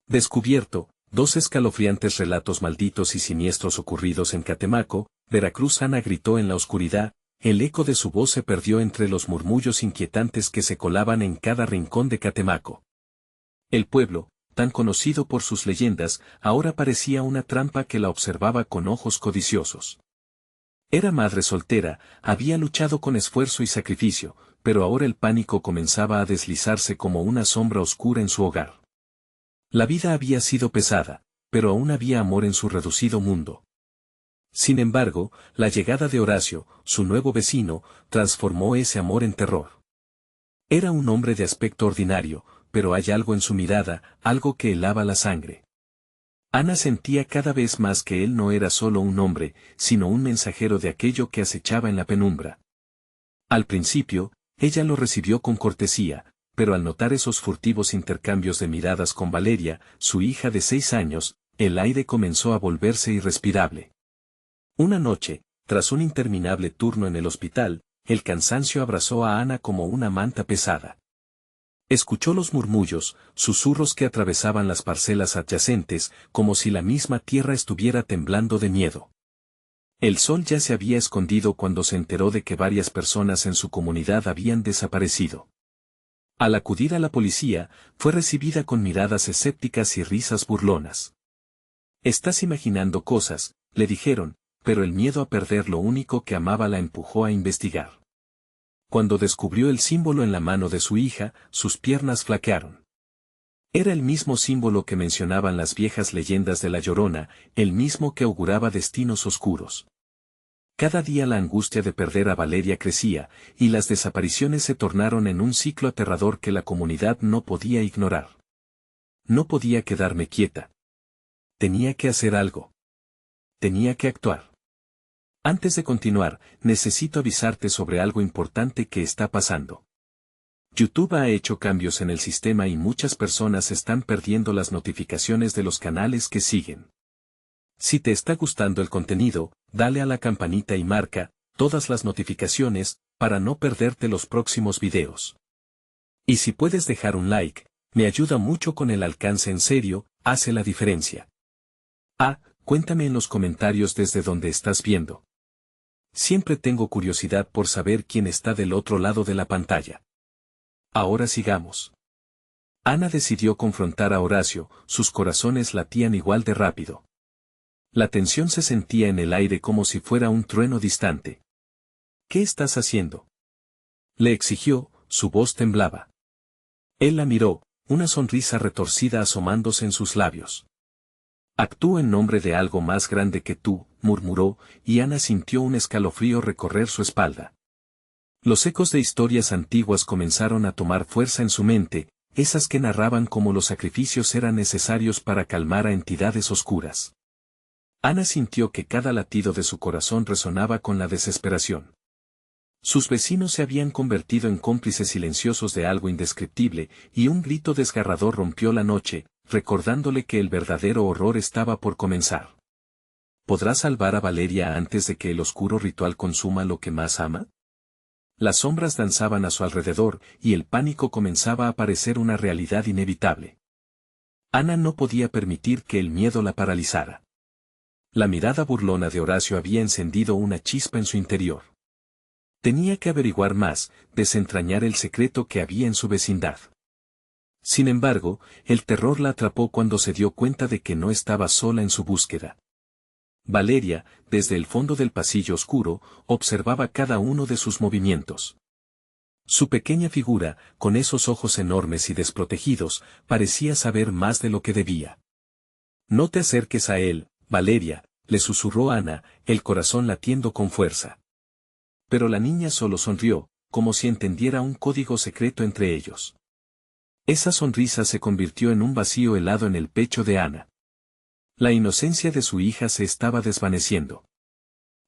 Descubierto, dos escalofriantes relatos malditos y siniestros ocurridos en Catemaco, Veracruz. Ana gritó en la oscuridad, el eco de su voz se perdió entre los murmullos inquietantes que se colaban en cada rincón de Catemaco. El pueblo, tan conocido por sus leyendas, ahora parecía una trampa que la observaba con ojos codiciosos. Era madre soltera, había luchado con esfuerzo y sacrificio, pero ahora el pánico comenzaba a deslizarse como una sombra oscura en su hogar. La vida había sido pesada, pero aún había amor en su reducido mundo. Sin embargo, la llegada de Horacio, su nuevo vecino, transformó ese amor en terror. Era un hombre de aspecto ordinario, pero hay algo en su mirada, algo que helaba la sangre. Ana sentía cada vez más que él no era solo un hombre, sino un mensajero de aquello que acechaba en la penumbra. Al principio, ella lo recibió con cortesía, pero al notar esos furtivos intercambios de miradas con Valeria, su hija de 6 años, el aire comenzó a volverse irrespirable. Una noche, tras un interminable turno en el hospital, el cansancio abrazó a Ana como una manta pesada. Escuchó los murmullos, susurros que atravesaban las parcelas adyacentes, como si la misma tierra estuviera temblando de miedo. El sol ya se había escondido cuando se enteró de que varias personas en su comunidad habían desaparecido. Al acudir a la policía, fue recibida con miradas escépticas y risas burlonas. «Estás imaginando cosas», le dijeron, pero el miedo a perder lo único que amaba la empujó a investigar. Cuando descubrió el símbolo en la mano de su hija, sus piernas flaquearon. Era el mismo símbolo que mencionaban las viejas leyendas de La Llorona, el mismo que auguraba destinos oscuros. Cada día la angustia de perder a Valeria crecía, y las desapariciones se tornaron en un ciclo aterrador que la comunidad no podía ignorar. No podía quedarme quieta. Tenía que hacer algo. Tenía que actuar. Antes de continuar, necesito avisarte sobre algo importante que está pasando. YouTube ha hecho cambios en el sistema y muchas personas están perdiendo las notificaciones de los canales que siguen. Si te está gustando el contenido, dale a la campanita y marca todas las notificaciones para no perderte los próximos videos. Y si puedes dejar un like, me ayuda mucho con el alcance. En serio, hace la diferencia. Cuéntame en los comentarios desde donde estás viendo. Siempre tengo curiosidad por saber quién está del otro lado de la pantalla. Ahora sigamos. Ana decidió confrontar a Horacio, sus corazones latían igual de rápido. La tensión se sentía en el aire como si fuera un trueno distante. ¿Qué estás haciendo?, le exigió, su voz temblaba. Él la miró, una sonrisa retorcida asomándose en sus labios. Actúo en nombre de algo más grande que tú, murmuró, y Ana sintió un escalofrío recorrer su espalda. Los ecos de historias antiguas comenzaron a tomar fuerza en su mente, esas que narraban cómo los sacrificios eran necesarios para calmar a entidades oscuras. Ana sintió que cada latido de su corazón resonaba con la desesperación. Sus vecinos se habían convertido en cómplices silenciosos de algo indescriptible, y un grito desgarrador rompió la noche, recordándole que el verdadero horror estaba por comenzar. ¿Podrá salvar a Valeria antes de que el oscuro ritual consuma lo que más ama? Las sombras danzaban a su alrededor, y el pánico comenzaba a parecer una realidad inevitable. Ana no podía permitir que el miedo la paralizara. La mirada burlona de Horacio había encendido una chispa en su interior. Tenía que averiguar más, desentrañar el secreto que había en su vecindad. Sin embargo, el terror la atrapó cuando se dio cuenta de que no estaba sola en su búsqueda. Valeria, desde el fondo del pasillo oscuro, observaba cada uno de sus movimientos. Su pequeña figura, con esos ojos enormes y desprotegidos, parecía saber más de lo que debía. «No te acerques a él, Valeria», le susurró Ana, el corazón latiendo con fuerza. Pero la niña solo sonrió, como si entendiera un código secreto entre ellos. Esa sonrisa se convirtió en un vacío helado en el pecho de Ana. La inocencia de su hija se estaba desvaneciendo.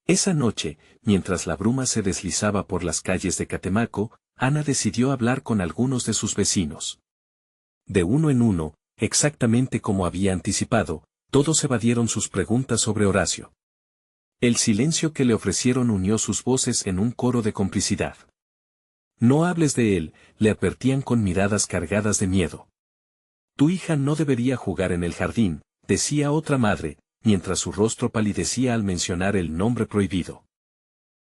Esa noche, mientras la bruma se deslizaba por las calles de Catemaco, Ana decidió hablar con algunos de sus vecinos. De uno en uno, exactamente como había anticipado, todos evadieron sus preguntas sobre Horacio. El silencio que le ofrecieron unió sus voces en un coro de complicidad. «No hables de él», le advertían con miradas cargadas de miedo. Tu hija no debería jugar en el jardín, decía otra madre, mientras su rostro palidecía al mencionar el nombre prohibido.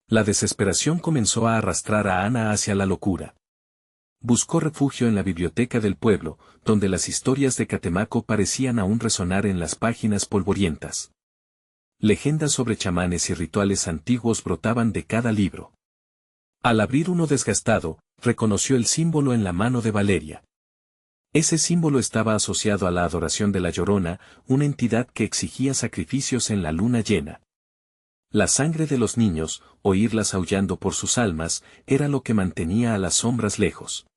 La desesperación comenzó a arrastrar a Ana hacia la locura. Buscó refugio en la biblioteca del pueblo, donde las historias de Catemaco parecían aún resonar en las páginas polvorientas. Leyendas sobre chamanes y rituales antiguos brotaban de cada libro. Al abrir uno desgastado, reconoció el símbolo en la mano de Valeria. Ese símbolo estaba asociado a la adoración de la Llorona, una entidad que exigía sacrificios en la luna llena. La sangre de los niños, oírlas aullando por sus almas, era lo que mantenía a las sombras lejos.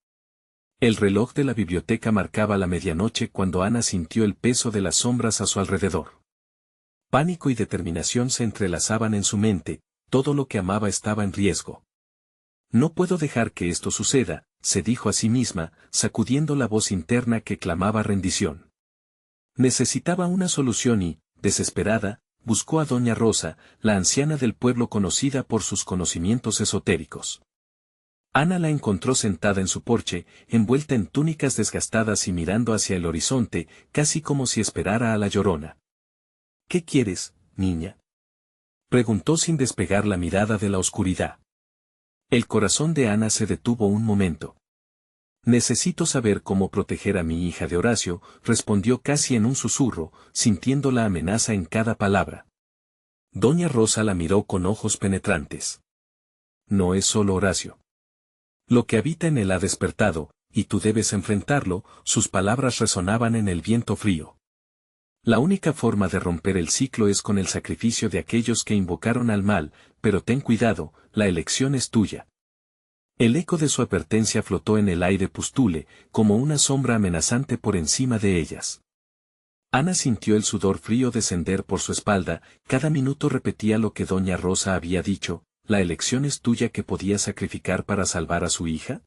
El reloj de la biblioteca marcaba la medianoche cuando Ana sintió el peso de las sombras a su alrededor. Pánico y determinación se entrelazaban en su mente, todo lo que amaba estaba en riesgo. No puedo dejar que esto suceda, se dijo a sí misma, sacudiendo la voz interna que clamaba rendición. Necesitaba una solución y, desesperada, buscó a Doña Rosa, la anciana del pueblo conocida por sus conocimientos esotéricos. Ana la encontró sentada en su porche, envuelta en túnicas desgastadas y mirando hacia el horizonte, casi como si esperara a la Llorona. ¿Qué quieres, niña?, preguntó sin despegar la mirada de la oscuridad. El corazón de Ana se detuvo un momento. Necesito saber cómo proteger a mi hija de Horacio, respondió casi en un susurro, sintiendo la amenaza en cada palabra. Doña Rosa la miró con ojos penetrantes. No es solo Horacio. Lo que habita en él ha despertado, y tú debes enfrentarlo, sus palabras resonaban en el viento frío. La única forma de romper el ciclo es con el sacrificio de aquellos que invocaron al mal, pero ten cuidado, la elección es tuya. El eco de su advertencia flotó en el aire pustule, como una sombra amenazante por encima de ellas. Ana sintió el sudor frío descender por su espalda, cada minuto repetía lo que Doña Rosa había dicho, ¿la elección es tuya que podía sacrificar para salvar a su hija?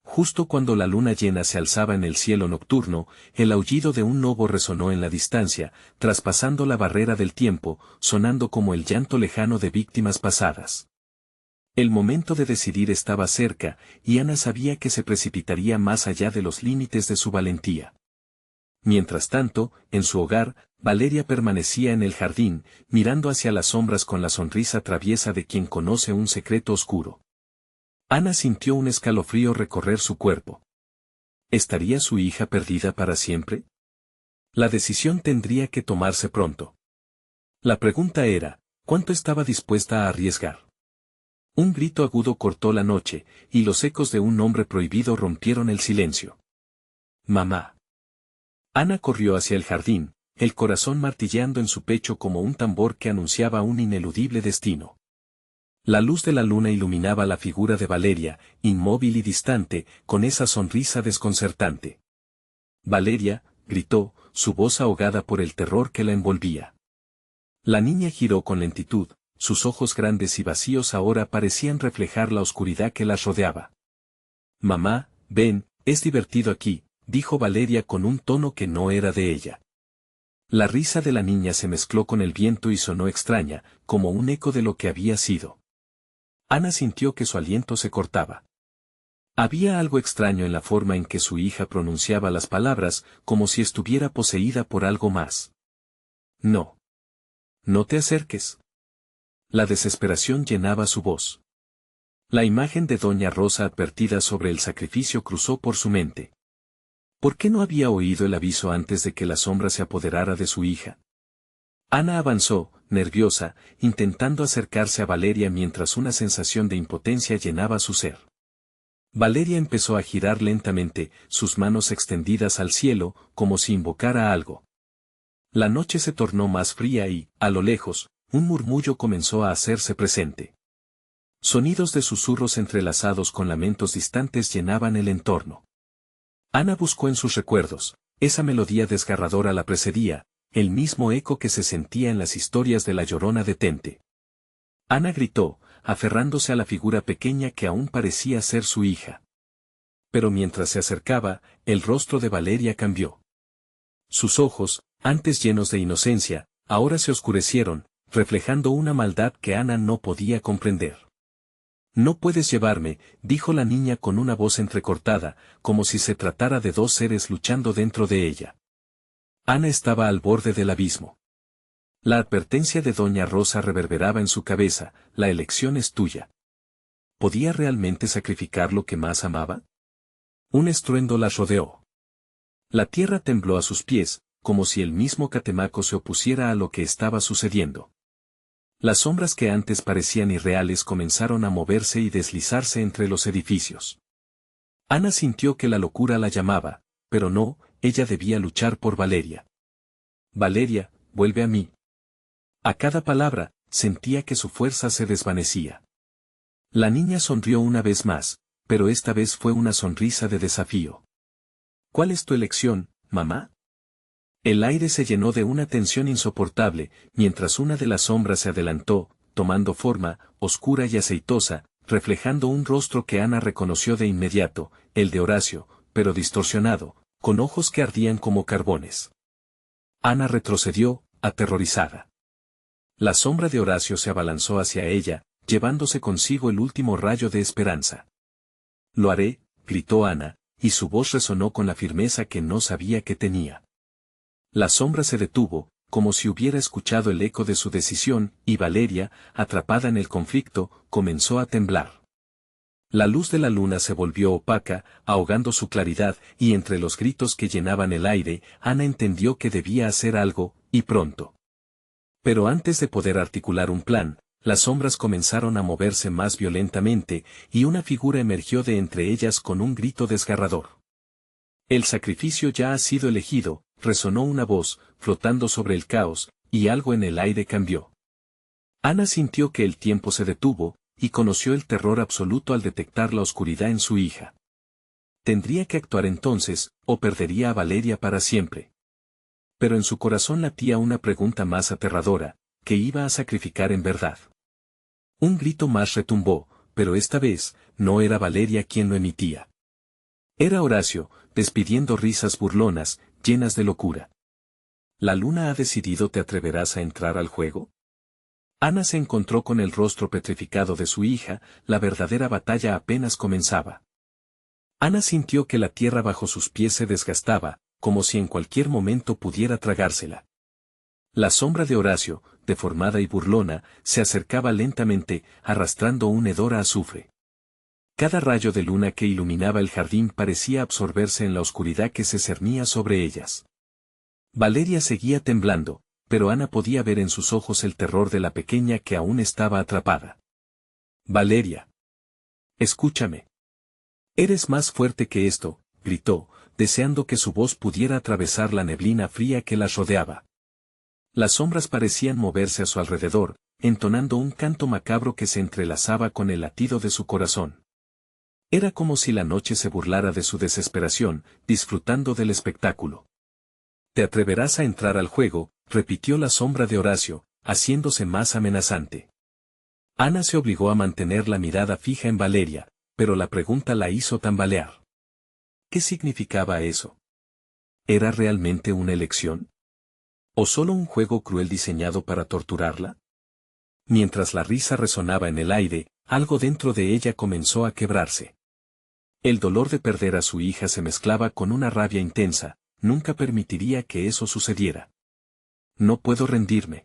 Justo cuando la luna llena se alzaba en el cielo nocturno, el aullido de un lobo resonó en la distancia, traspasando la barrera del tiempo, sonando como el llanto lejano de víctimas pasadas. El momento de decidir estaba cerca, y Ana sabía que se precipitaría más allá de los límites de su valentía. Mientras tanto, en su hogar, Valeria permanecía en el jardín, mirando hacia las sombras con la sonrisa traviesa de quien conoce un secreto oscuro. Ana sintió un escalofrío recorrer su cuerpo. ¿Estaría su hija perdida para siempre? La decisión tendría que tomarse pronto. La pregunta era, ¿cuánto estaba dispuesta a arriesgar? Un grito agudo cortó la noche, y los ecos de un nombre prohibido rompieron el silencio. Mamá. Ana corrió hacia el jardín, el corazón martilleando en su pecho como un tambor que anunciaba un ineludible destino. La luz de la luna iluminaba la figura de Valeria, inmóvil y distante, con esa sonrisa desconcertante. Valeria, gritó, su voz ahogada por el terror que la envolvía. La niña giró con lentitud, sus ojos grandes y vacíos ahora parecían reflejar la oscuridad que las rodeaba. Mamá, ven, es divertido aquí, dijo Valeria con un tono que no era de ella. La risa de la niña se mezcló con el viento y sonó extraña, como un eco de lo que había sido. Ana sintió que su aliento se cortaba. Había algo extraño en la forma en que su hija pronunciaba las palabras, como si estuviera poseída por algo más. No. No te acerques. La desesperación llenaba su voz. La imagen de Doña Rosa advertida sobre el sacrificio cruzó por su mente. ¿Por qué no había oído el aviso antes de que la sombra se apoderara de su hija? Ana avanzó, nerviosa, intentando acercarse a Valeria mientras una sensación de impotencia llenaba su ser. Valeria empezó a girar lentamente, sus manos extendidas al cielo, como si invocara algo. La noche se tornó más fría y, a lo lejos, un murmullo comenzó a hacerse presente. Sonidos de susurros entrelazados con lamentos distantes llenaban el entorno. Ana buscó en sus recuerdos, esa melodía desgarradora la precedía, el mismo eco que se sentía en las historias de la Llorona de Tente. Ana gritó, aferrándose a la figura pequeña que aún parecía ser su hija. Pero mientras se acercaba, el rostro de Valeria cambió. Sus ojos, antes llenos de inocencia, ahora se oscurecieron, reflejando una maldad que Ana no podía comprender. No puedes llevarme, dijo la niña con una voz entrecortada, como si se tratara de dos seres luchando dentro de ella. Ana estaba al borde del abismo. La advertencia de Doña Rosa reverberaba en su cabeza: la elección es tuya. ¿Podía realmente sacrificar lo que más amaba? Un estruendo la rodeó. La tierra tembló a sus pies, como si el mismo Catemaco se opusiera a lo que estaba sucediendo. Las sombras que antes parecían irreales comenzaron a moverse y deslizarse entre los edificios. Ana sintió que la locura la llamaba, pero no, ella debía luchar por Valeria. Valeria, vuelve a mí. A cada palabra, sentía que su fuerza se desvanecía. La niña sonrió una vez más, pero esta vez fue una sonrisa de desafío. ¿Cuál es tu elección, mamá? El aire se llenó de una tensión insoportable, mientras una de las sombras se adelantó, tomando forma, oscura y aceitosa, reflejando un rostro que Ana reconoció de inmediato, el de Horacio, pero distorsionado, con ojos que ardían como carbones. Ana retrocedió, aterrorizada. La sombra de Horacio se abalanzó hacia ella, llevándose consigo el último rayo de esperanza. «Lo haré», gritó Ana, y su voz resonó con la firmeza que no sabía que tenía. La sombra se detuvo, como si hubiera escuchado el eco de su decisión, y Valeria, atrapada en el conflicto, comenzó a temblar. La luz de la luna se volvió opaca, ahogando su claridad, y entre los gritos que llenaban el aire, Ana entendió que debía hacer algo, y pronto. Pero antes de poder articular un plan, las sombras comenzaron a moverse más violentamente, y una figura emergió de entre ellas con un grito desgarrador. «El sacrificio ya ha sido elegido», resonó una voz, flotando sobre el caos, y algo en el aire cambió. Ana sintió que el tiempo se detuvo, y conoció el terror absoluto al detectar la oscuridad en su hija. Tendría que actuar entonces, o perdería a Valeria para siempre. Pero en su corazón latía una pregunta más aterradora: ¿qué iba a sacrificar en verdad? Un grito más retumbó, pero esta vez, no era Valeria quien lo emitía. Era Horacio, despidiendo risas burlonas, llenas de locura. ¿La luna ha decidido? ¿Te atreverás a entrar al juego? Ana se encontró con el rostro petrificado de su hija, la verdadera batalla apenas comenzaba. Ana sintió que la tierra bajo sus pies se desgastaba, como si en cualquier momento pudiera tragársela. La sombra de Horacio, deformada y burlona, se acercaba lentamente, arrastrando un hedor a azufre. Cada rayo de luna que iluminaba el jardín parecía absorberse en la oscuridad que se cernía sobre ellas. Valeria seguía temblando, pero Ana podía ver en sus ojos el terror de la pequeña que aún estaba atrapada. «Valeria. Escúchame. Eres más fuerte que esto», gritó, deseando que su voz pudiera atravesar la neblina fría que las rodeaba. Las sombras parecían moverse a su alrededor, entonando un canto macabro que se entrelazaba con el latido de su corazón. Era como si la noche se burlara de su desesperación, disfrutando del espectáculo. «¿Te atreverás a entrar al juego?», repitió la sombra de Horacio, haciéndose más amenazante. Ana se obligó a mantener la mirada fija en Valeria, pero la pregunta la hizo tambalear. ¿Qué significaba eso? ¿Era realmente una elección? ¿O solo un juego cruel diseñado para torturarla? Mientras la risa resonaba en el aire, algo dentro de ella comenzó a quebrarse. El dolor de perder a su hija se mezclaba con una rabia intensa. Nunca permitiría que eso sucediera. «No puedo rendirme.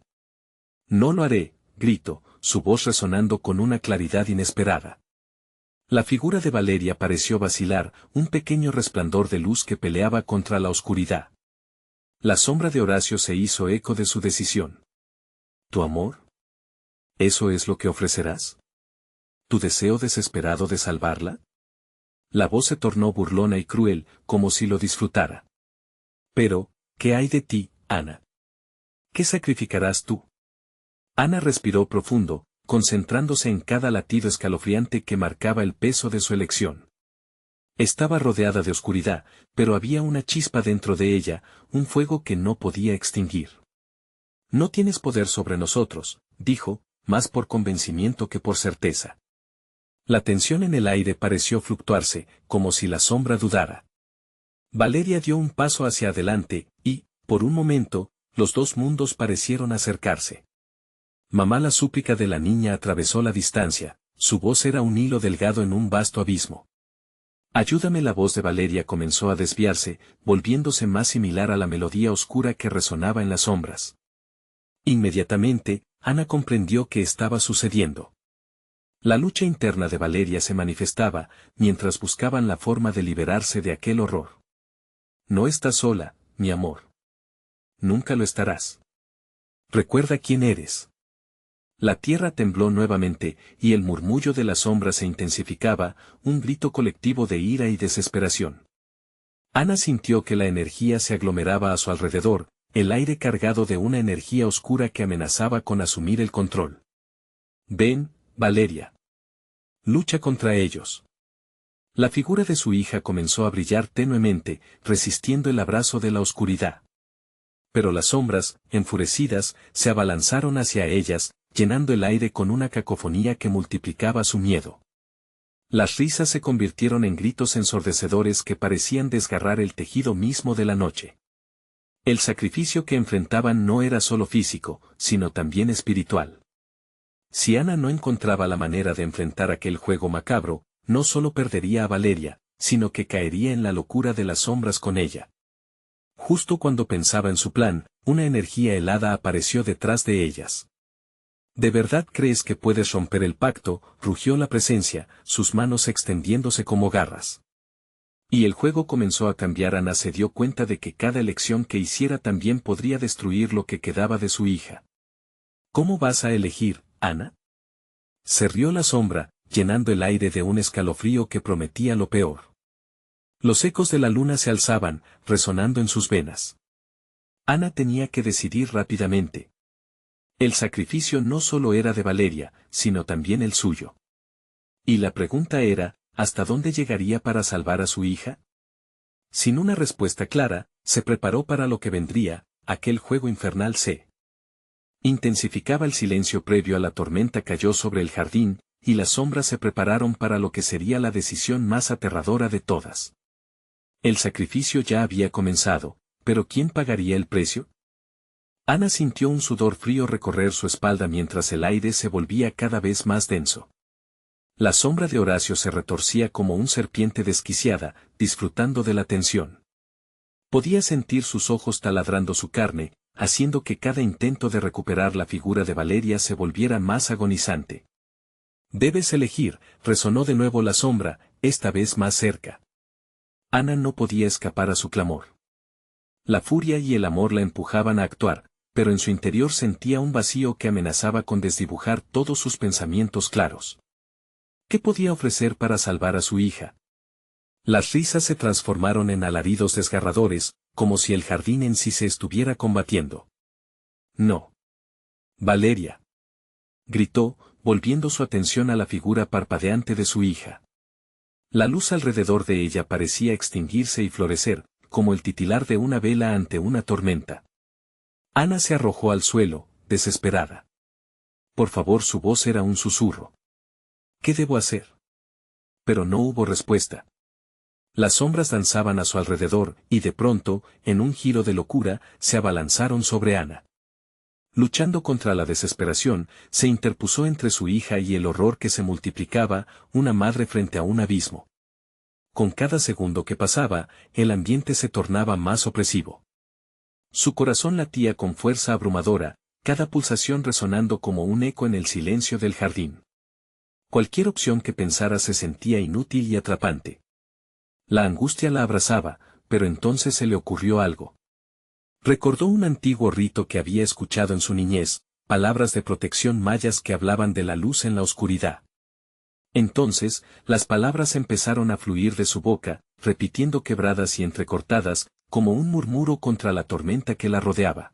No lo haré», gritó, su voz resonando con una claridad inesperada. La figura de Valeria pareció vacilar, un pequeño resplandor de luz que peleaba contra la oscuridad. La sombra de Horacio se hizo eco de su decisión. «¿Tu amor? ¿Eso es lo que ofrecerás? ¿Tu deseo desesperado de salvarla?» La voz se tornó burlona y cruel, como si lo disfrutara. «Pero, ¿qué hay de ti, Ana? ¿Qué sacrificarás tú?» Ana respiró profundo, concentrándose en cada latido escalofriante que marcaba el peso de su elección. Estaba rodeada de oscuridad, pero había una chispa dentro de ella, un fuego que no podía extinguir. «No tienes poder sobre nosotros», dijo, más por convencimiento que por certeza. La tensión en el aire pareció fluctuarse, como si la sombra dudara. Valeria dio un paso hacia adelante, y, por un momento, los dos mundos parecieron acercarse. «Mamá», la súplica de la niña atravesó la distancia, Su voz era un hilo delgado en un vasto abismo. Ayúdame. La voz de Valeria comenzó a desviarse, volviéndose más similar a la melodía oscura que resonaba en las sombras. Inmediatamente, Ana comprendió qué estaba sucediendo. La lucha interna de Valeria se manifestaba, mientras buscaban la forma de liberarse de aquel horror. No estás sola, mi amor. Nunca lo estarás. Recuerda quién eres. La tierra tembló nuevamente, y el murmullo de las sombras se intensificaba, un grito colectivo de ira y desesperación. Ana sintió que la energía se aglomeraba a su alrededor, el aire cargado de una energía oscura que amenazaba con asumir el control. Ven, Valeria. Lucha contra ellos. La figura de su hija comenzó a brillar tenuemente, resistiendo el abrazo de la oscuridad. Pero las sombras, enfurecidas, se abalanzaron hacia ellas, llenando el aire con una cacofonía que multiplicaba su miedo. Las risas se convirtieron en gritos ensordecedores que parecían desgarrar el tejido mismo de la noche. El sacrificio que enfrentaban no era solo físico, sino también espiritual. Si Ana no encontraba la manera de enfrentar aquel juego macabro, no solo perdería a Valeria, sino que caería en la locura de las sombras con ella. Justo cuando pensaba en su plan, una energía helada apareció detrás de ellas. ¿De verdad crees que puedes romper el pacto?, rugió la presencia, sus manos extendiéndose como garras. Y el juego comenzó a cambiar. Ana se dio cuenta de que cada elección que hiciera también podría destruir lo que quedaba de su hija. ¿Cómo vas a elegir, Ana? Se rió la sombra, llenando el aire de un escalofrío que prometía lo peor. Los ecos de la luna se alzaban, resonando en sus venas. Ana tenía que decidir rápidamente. El sacrificio no solo era de Valeria, sino también el suyo. Y la pregunta era, ¿hasta dónde llegaría para salvar a su hija? Sin una respuesta clara, se preparó para lo que vendría. Aquel juego infernal se intensificaba. El silencio previo a la tormenta cayó sobre el jardín, y las sombras se prepararon para lo que sería la decisión más aterradora de todas. El sacrificio ya había comenzado, pero ¿quién pagaría el precio? Ana sintió un sudor frío recorrer su espalda mientras el aire se volvía cada vez más denso. La sombra de Horacio se retorcía como una serpiente desquiciada, disfrutando de la tensión. Podía sentir sus ojos taladrando su carne, haciendo que cada intento de recuperar la figura de Valeria se volviera más agonizante. Debes elegir, resonó de nuevo la sombra, esta vez más cerca. Ana no podía escapar a su clamor. La furia y el amor la empujaban a actuar, pero en su interior sentía un vacío que amenazaba con desdibujar todos sus pensamientos claros. ¿Qué podía ofrecer para salvar a su hija? Las risas se transformaron en alaridos desgarradores, como si el jardín en sí se estuviera combatiendo. No. Valeria. Gritó, volviendo su atención a la figura parpadeante de su hija. La luz alrededor de ella parecía extinguirse y florecer, como el titilar de una vela ante una tormenta. Ana se arrojó al suelo, desesperada. Por favor, su voz era un susurro. ¿Qué debo hacer? Pero no hubo respuesta. Las sombras danzaban a su alrededor, y de pronto, en un giro de locura, se abalanzaron sobre Ana. Luchando contra la desesperación, se interpuso entre su hija y el horror que se multiplicaba, una madre frente a un abismo. Con cada segundo que pasaba, el ambiente se tornaba más opresivo. Su corazón latía con fuerza abrumadora, cada pulsación resonando como un eco en el silencio del jardín. Cualquier opción que pensara se sentía inútil y atrapante. La angustia la abrazaba, pero entonces se le ocurrió algo. Recordó un antiguo rito que había escuchado en su niñez, palabras de protección mayas que hablaban de la luz en la oscuridad. Entonces, las palabras empezaron a fluir de su boca, repitiendo quebradas y entrecortadas, como un murmuro contra la tormenta que la rodeaba.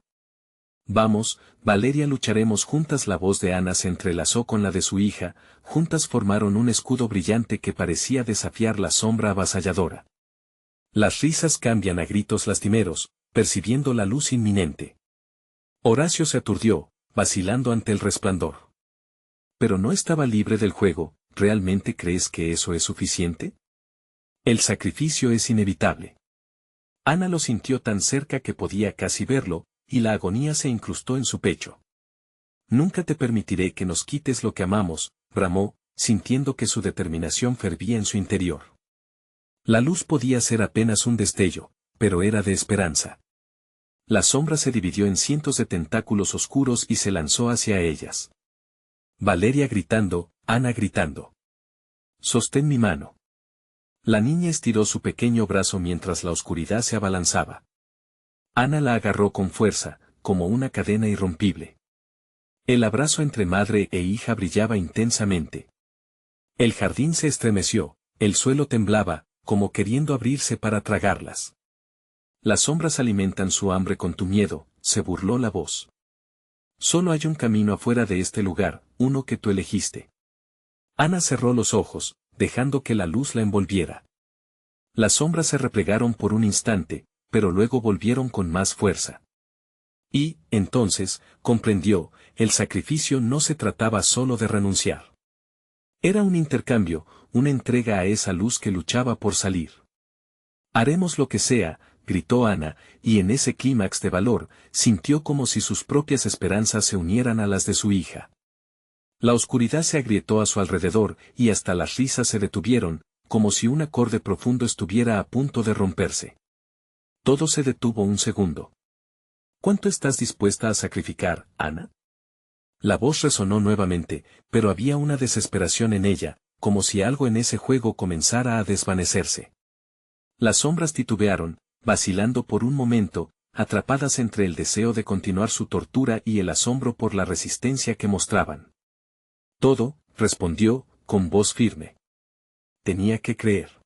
Vamos, Valeria, lucharemos juntas. La voz de Ana se entrelazó con la de su hija, juntas formaron un escudo brillante que parecía desafiar la sombra avasalladora. Las risas cambian a gritos lastimeros, percibiendo la luz inminente. Horacio se aturdió, vacilando ante el resplandor. Pero no estaba libre del juego. ¿Realmente crees que eso es suficiente? El sacrificio es inevitable. Ana lo sintió tan cerca que podía casi verlo, y la agonía se incrustó en su pecho. Nunca te permitiré que nos quites lo que amamos, bramó, sintiendo que su determinación fervía en su interior. La luz podía ser apenas un destello, pero era de esperanza. La sombra se dividió en cientos de tentáculos oscuros y se lanzó hacia ellas. Valeria gritando, Ana gritando. «Sostén mi mano». La niña estiró su pequeño brazo mientras la oscuridad se abalanzaba. Ana la agarró con fuerza, como una cadena irrompible. El abrazo entre madre e hija brillaba intensamente. El jardín se estremeció, el suelo temblaba, como queriendo abrirse para tragarlas. «Las sombras alimentan su hambre con tu miedo», se burló la voz. «Solo hay un camino afuera de este lugar, uno que tú elegiste». Ana cerró los ojos, dejando que la luz la envolviera. Las sombras se replegaron por un instante, pero luego volvieron con más fuerza. Y, entonces, comprendió, el sacrificio no se trataba solo de renunciar. Era un intercambio, una entrega a esa luz que luchaba por salir. «Haremos lo que sea», gritó Ana, y en ese clímax de valor, sintió como si sus propias esperanzas se unieran a las de su hija. La oscuridad se agrietó a su alrededor, y hasta las risas se detuvieron, como si un acorde profundo estuviera a punto de romperse. Todo se detuvo un segundo. «¿Cuánto estás dispuesta a sacrificar, Ana?». La voz resonó nuevamente, pero había una desesperación en ella, como si algo en ese juego comenzara a desvanecerse. Las sombras titubearon, vacilando por un momento, atrapadas entre el deseo de continuar su tortura y el asombro por la resistencia que mostraban. «Todo», respondió, con voz firme. Tenía que creer.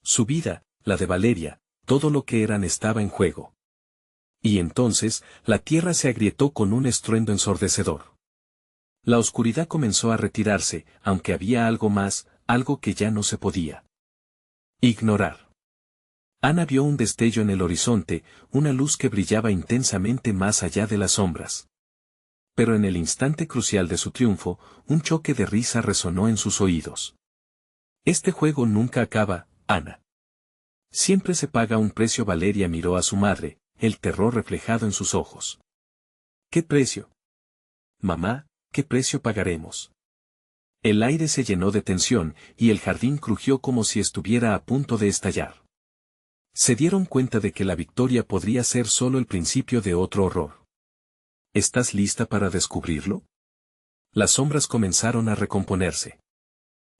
Su vida, la de Valeria, todo lo que eran estaba en juego. Y entonces, la tierra se agrietó con un estruendo ensordecedor. La oscuridad comenzó a retirarse, aunque había algo más, algo que ya no se podía ignorar. Ana vio un destello en el horizonte, una luz que brillaba intensamente más allá de las sombras. Pero en el instante crucial de su triunfo, un choque de risa resonó en sus oídos. «Este juego nunca acaba, Ana. Siempre se paga un precio». Valeria miró a su madre, el terror reflejado en sus ojos. «¿Qué precio? Mamá, ¿qué precio pagaremos?». El aire se llenó de tensión, y el jardín crujió como si estuviera a punto de estallar. Se dieron cuenta de que la victoria podría ser solo el principio de otro horror. «¿Estás lista para descubrirlo?». Las sombras comenzaron a recomponerse.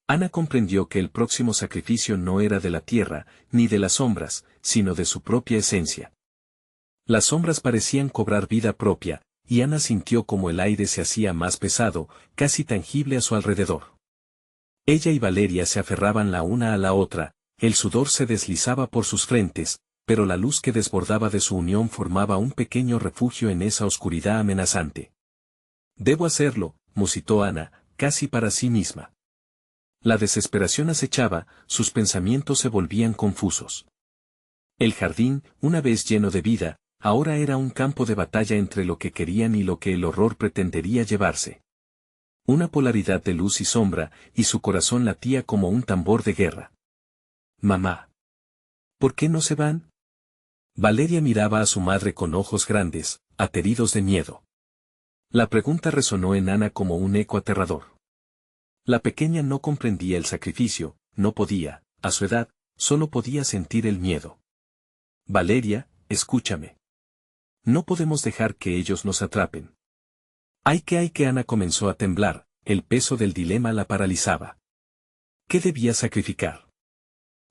Ana comprendió que el próximo sacrificio no era de la tierra, ni de las sombras, sino de su propia esencia. Las sombras parecían cobrar vida propia, y Ana sintió como el aire se hacía más pesado, casi tangible a su alrededor. Ella y Valeria se aferraban la una a la otra, el sudor se deslizaba por sus frentes, pero la luz que desbordaba de su unión formaba un pequeño refugio en esa oscuridad amenazante. «Debo hacerlo», musitó Ana, casi para sí misma. La desesperación acechaba, sus pensamientos se volvían confusos. El jardín, una vez lleno de vida, ahora era un campo de batalla entre lo que querían y lo que el horror pretendería llevarse. Una polaridad de luz y sombra, y su corazón latía como un tambor de guerra. «Mamá. ¿Por qué no se van?». Valeria miraba a su madre con ojos grandes, ateridos de miedo. La pregunta resonó en Ana como un eco aterrador. La pequeña no comprendía el sacrificio, no podía, a su edad, solo podía sentir el miedo. «Valeria, escúchame. No podemos dejar que ellos nos atrapen». Hay que Ana comenzó a temblar, el peso del dilema la paralizaba. ¿Qué debía sacrificar?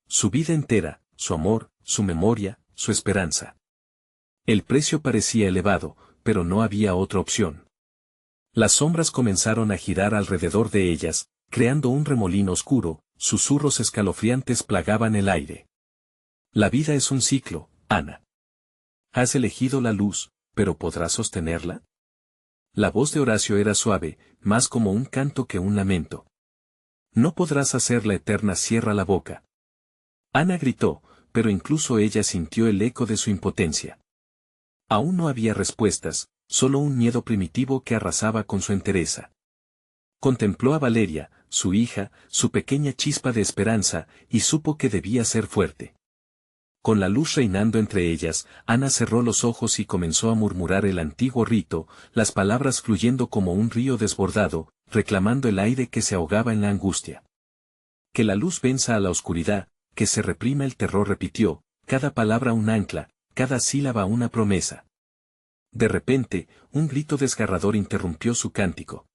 Su vida entera, su amor, su memoria, su esperanza. El precio parecía elevado, pero no había otra opción. Las sombras comenzaron a girar alrededor de ellas, creando un remolino oscuro, susurros escalofriantes plagaban el aire. «La vida es un ciclo, Ana. Has elegido la luz, pero ¿podrás sostenerla?». La voz de Horacio era suave, más como un canto que un lamento. «No podrás hacerla eterna, cierra la boca». Ana gritó, pero incluso ella sintió el eco de su impotencia. Aún no había respuestas, solo un miedo primitivo que arrasaba con su entereza. Contempló a Valeria, su hija, su pequeña chispa de esperanza, y supo que debía ser fuerte. Con la luz reinando entre ellas, Ana cerró los ojos y comenzó a murmurar el antiguo rito, las palabras fluyendo como un río desbordado, reclamando el aire que se ahogaba en la angustia. Que la luz venza a la oscuridad, que se reprima el terror, repitió, cada palabra un ancla, cada sílaba una promesa. De repente, un grito desgarrador interrumpió su cántico.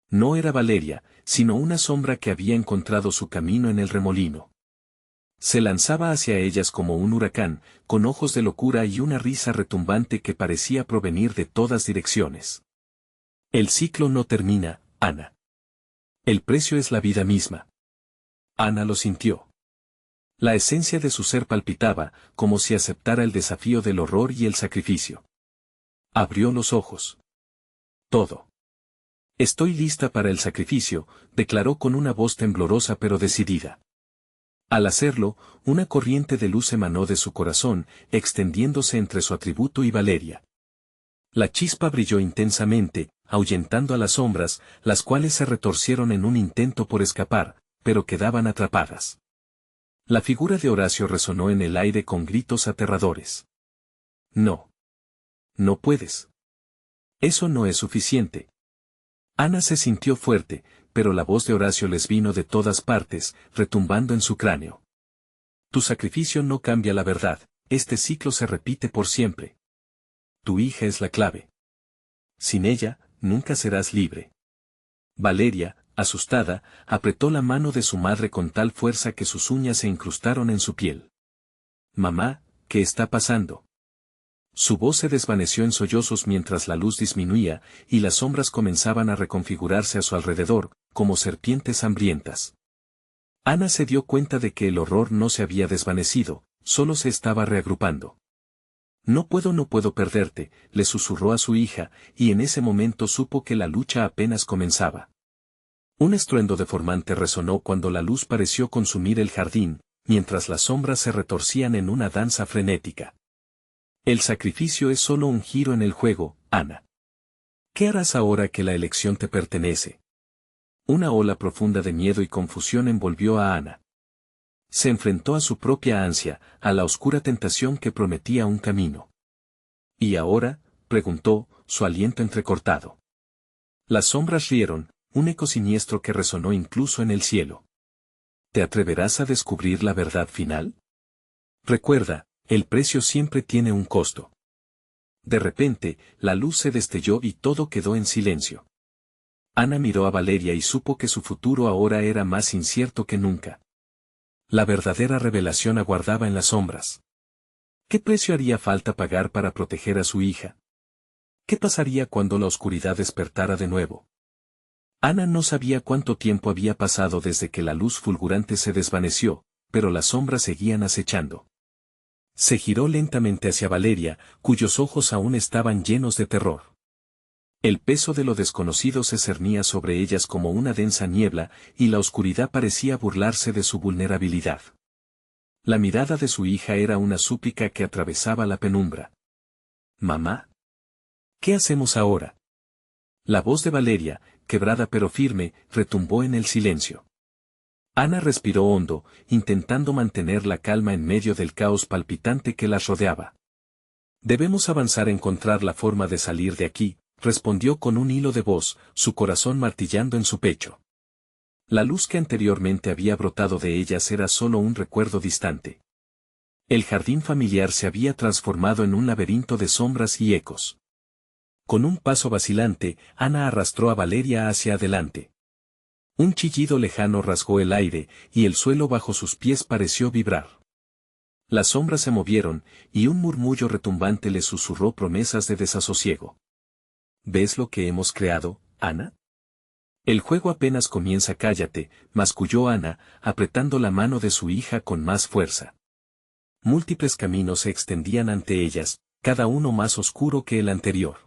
No era Valeria, sino una sombra que había encontrado su camino en el remolino. Se lanzaba hacia ellas como un huracán, con ojos de locura y una risa retumbante que parecía provenir de todas direcciones. El ciclo no termina, Ana. El precio es la vida misma. Ana lo sintió. La esencia de su ser palpitaba, como si aceptara el desafío del horror y el sacrificio. Abrió los ojos. Todo. Estoy lista para el sacrificio, declaró con una voz temblorosa pero decidida. Al hacerlo, una corriente de luz emanó de su corazón, extendiéndose entre su atributo y Valeria. La chispa brilló intensamente, ahuyentando a las sombras, las cuales se retorcieron en un intento por escapar, pero quedaban atrapadas. La figura de Horacio resonó en el aire con gritos aterradores. No. No puedes. Eso no es suficiente. Ana se sintió fuerte, pero la voz de Horacio les vino de todas partes, retumbando en su cráneo. Tu sacrificio no cambia la verdad, este ciclo se repite por siempre. Tu hija es la clave. Sin ella, nunca serás libre. Valeria, asustada, apretó la mano de su madre con tal fuerza que sus uñas se incrustaron en su piel. Mamá, ¿qué está pasando? Su voz se desvaneció en sollozos mientras la luz disminuía, y las sombras comenzaban a reconfigurarse a su alrededor, como serpientes hambrientas. Ana se dio cuenta de que el horror no se había desvanecido, solo se estaba reagrupando. No puedo perderte, le susurró a su hija, y en ese momento supo que la lucha apenas comenzaba. Un estruendo deformante resonó cuando la luz pareció consumir el jardín, mientras las sombras se retorcían en una danza frenética. El sacrificio es solo un giro en el juego, Ana. ¿Qué harás ahora que la elección te pertenece? Una ola profunda de miedo y confusión envolvió a Ana. Se enfrentó a su propia ansia, a la oscura tentación que prometía un camino. ¿Y ahora?, preguntó, su aliento entrecortado. Las sombras rieron, un eco siniestro que resonó incluso en el cielo. ¿Te atreverás a descubrir la verdad final? Recuerda, el precio siempre tiene un costo. De repente, la luz se destelló y todo quedó en silencio. Ana miró a Valeria y supo que su futuro ahora era más incierto que nunca. La verdadera revelación aguardaba en las sombras. ¿Qué precio haría falta pagar para proteger a su hija? ¿Qué pasaría cuando la oscuridad despertara de nuevo? Ana no sabía cuánto tiempo había pasado desde que la luz fulgurante se desvaneció, pero las sombras seguían acechando. Se giró lentamente hacia Valeria, cuyos ojos aún estaban llenos de terror. El peso de lo desconocido se cernía sobre ellas como una densa niebla, y la oscuridad parecía burlarse de su vulnerabilidad. La mirada de su hija era una súplica que atravesaba la penumbra. «Mamá, ¿qué hacemos ahora?» La voz de Valeria, quebrada pero firme, retumbó en el silencio. Ana respiró hondo, intentando mantener la calma en medio del caos palpitante que las rodeaba. «Debemos avanzar a encontrar la forma de salir de aquí», respondió con un hilo de voz, su corazón martillando en su pecho. La luz que anteriormente había brotado de ellas era solo un recuerdo distante. El jardín familiar se había transformado en un laberinto de sombras y ecos. Con un paso vacilante, Ana arrastró a Valeria hacia adelante. Un chillido lejano rasgó el aire, y el suelo bajo sus pies pareció vibrar. Las sombras se movieron, y un murmullo retumbante le susurró promesas de desasosiego. ¿Ves lo que hemos creado, Ana? El juego apenas comienza, cállate, masculló Ana, apretando la mano de su hija con más fuerza. Múltiples caminos se extendían ante ellas, cada uno más oscuro que el anterior.